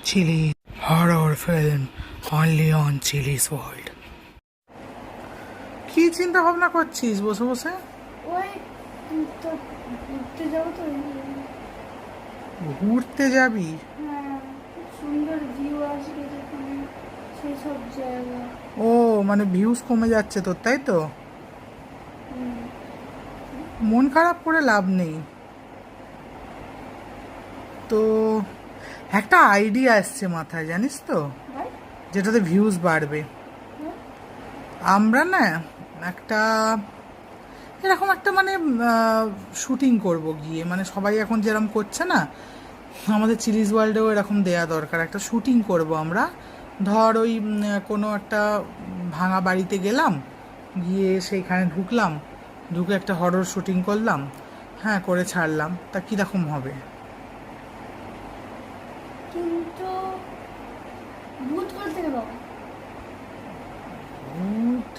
Chili horror film only on Chili's World. কি চিন্তা ভাবনা করছিস বসে বসে? ওই তো ঘুরতে যাবো তো। ঘুরতে যাবি? হ্যাঁ, খুব সুন্দর ভিউ আসবে যেখানে, সেই সব জায়গা। ও মানে ভিউজ কমে যাচ্ছে তোর, তাই তো? মন খারাপ করে লাভ নেই তো। একটা আইডিয়া আসছে মাথায়, জানিস তো, যেটাতে ভিউজ বাড়বে। আমরা না একটা এরকম একটা মানে শুটিং করব গিয়ে, মানে সবাই এখন যেরকম করছে না, আমাদের চিলিজ ওয়ার্ল্ডেও এরকম দেয়া দরকার। একটা শুটিং করব আমরা, ধর ওই কোনো একটা ভাঙা বাড়িতে গেলাম, গিয়ে সেইখানে ঢুকলাম, ঢুকে একটা হরর শুটিং করলাম, হ্যাঁ করে ছাড়লাম, তা কীরকম হবে? কিন্তু ভূত কোথা থেকে পাবো? ভূত,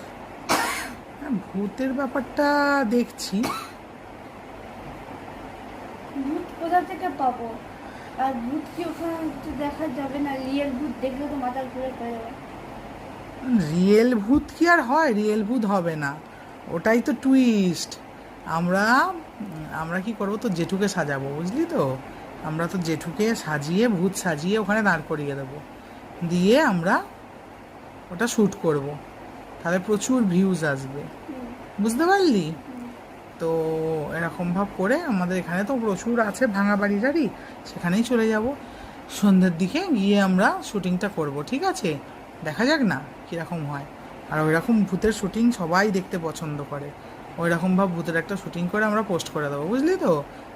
হ্যাঁ ভূতের ব্যাপারটা দেখছি। ভূত কোথা থেকে পাবো? আর ভূত কি ওখানে তো দেখা যাবে না? রিয়েল ভূত দেখলে তো মাথার ঘুরে পড়ে যাবে। রিয়েল ভূত কি আর হয়? রিয়েল ভূত হবে না, ওটাই তো টুইস্ট। আমরা আমরা কি করবো, তো জেঠুকে সাজাবো, বুঝলি তো? আমরা তো জেঠুকে সাজিয়ে, ভূত সাজিয়ে ওখানে দাঁড় করিয়ে দেবো, দিয়ে আমরা ওটা শ্যুট করব, তাহলে প্রচুর ভিউজ আসবে, বুঝতে পারলি তো? এরকম ভাব করে আমাদের এখানে তো প্রচুর আছে ভাঙা বাড়ি টাড়ি, সেখানেই চলে যাব সন্ধ্যের দিকে, গিয়ে আমরা শুটিংটা করব, ঠিক আছে? দেখা যাক না কীরকম হয়। আর ওই রকম ভূতের শুটিং সবাই দেখতে পছন্দ করে, ওই রকম ভাব ভূতের একটা শুটিং করে আমরা পোস্ট করে দেবো, বুঝলি তো?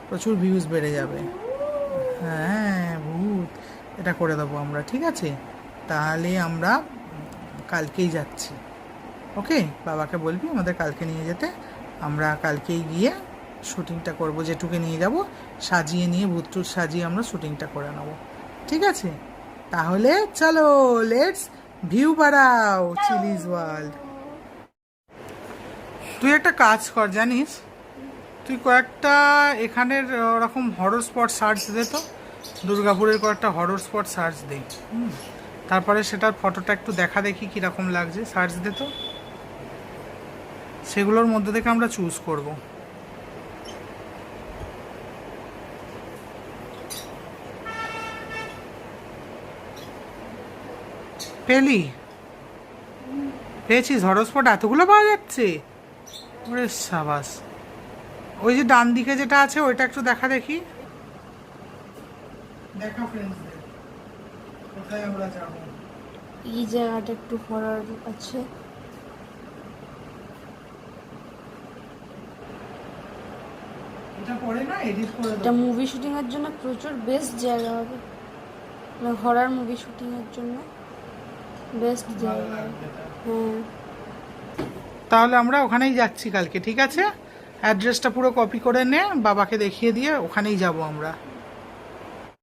প্রচুর ভিউজ বেড়ে যাবে। হ্যাঁ ভূত, এটা করে দেবো আমরা, ঠিক আছে? তাহলে আমরা কালকেই যাচ্ছি, ওকে? বাবাকে বলবি আমাদের কালকে নিয়ে যেতে, আমরা কালকেই গিয়ে শুটিংটা করব, যেটুকে নিয়ে যাব, সাজিয়ে নিয়ে ভূত টুত সাজিয়ে আমরা শুটিংটা করে নেব, ঠিক আছে? তাহলে চলো, লেটস ভিউ বাড়াও চিলিজ ওয়ার্ল্ড। তুই একটা কাজ কর, জানিস, তুই কয়েকটা এখানের ওরকম হরর স্পট সার্চ দে তো, দুর্গাপুরের কয়েকটা হরর স্পট সার্চ দে, তারপরে সেটার ফটোটা একটু দেখা দেখি কীরকম লাগছে, সার্চ দে তো, সেগুলোর মধ্যে থেকে আমরা চুজ করব। পেলি? পেয়েছিস? হটস্পট এতগুলো পাওয়া যাচ্ছে? ওরে সাবাস। ওই যে ডান দিকে যেটা আছে ওইটা একটু দেখা দেখি, দেখা ফ্রেন্ডসদের কোথায় আমরা যাব। এই জায়গাটা একটু হরর আছে। এটা পরে না এডিট করে এটা দেবো। মুভি শুটিং এর জন্য প্রচুর বেস্ট জায়গা হবে, হরর মুভি শুটিং এর জন্য বেস্ট জায়গা। হ্যাঁ, তাহলে আমরা ওখানেই যাচ্ছি কালকে, ঠিক আছে? অ্যাড্রেসটা পুরো কপি করে নে, বাবাকে দেখিয়ে দিয়ে ওখানেই যাব আমরা।